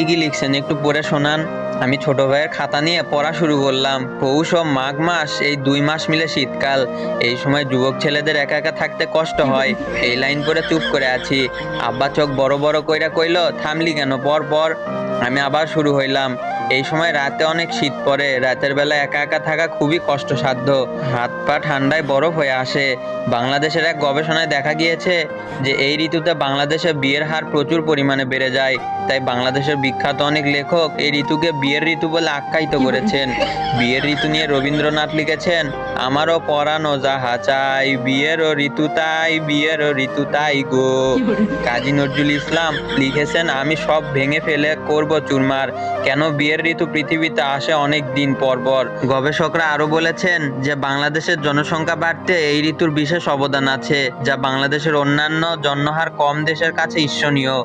কি লিখছেন একটু পড়ে শোনান। আমি ছোট ভাইয়ের খাতা নিয়ে পড়া শুরু করলাম। পৌষ ও মাঘ মাস, এই 2 মাস মিলে শীতকাল। এই সময় যুবক ছেলেদের একা একা থাকতে কষ্ট হয়। এই লাইন পড়ে চুপ করে আছি। আব্বা চোখ বড় বড় কইরা কইলো, থামলি কেন, পর পর। আমি আবার শুরু হইলাম। এই সময় রাতে অনেক শীত পড়ে। রাতের বেলা একা একা থাকা খুবই কষ্টসাধ্য। হাত পা ঠান্ডায় বরফ হয়ে আসে। বাংলাদেশের এক গবেষণায় দেখা গিয়েছে যে এই ঋতুতে বাংলাদেশে বিয়ের হার প্রচুর পরিমাণে বেড়ে যায়। তাই বাংলাদেশের বিখ্যাত অনেক লেখক এই ঋতুকে বিয়ের ঋতু বলে আখ্যায়িত করেছেন। বিয়ের ঋতু নিয়ে রবীন্দ্রনাথ লিখেছেন, আমারও পরানো যাহা চাই, বিয়েরও ঋতু তাই, বিয়েরও ঋতু তাই গো। কাজী নজরুল ইসলাম লিখেছেন, আমি সব ভেঙে ফেলে করব চুরমার, কেন বিয়ের ঋতু পৃথিবীতে আসে অনেক দিন পর পর। গবেষকরা আরো বলেছেন যে বাংলাদেশের জনসংখ্যা বাড়তে এই ঋতুর বিশেষ অবদান আছে, যা বাংলাদেশের অন্যান্য জন্মহার কম দেশের কাছে ঈর্ষণীয়।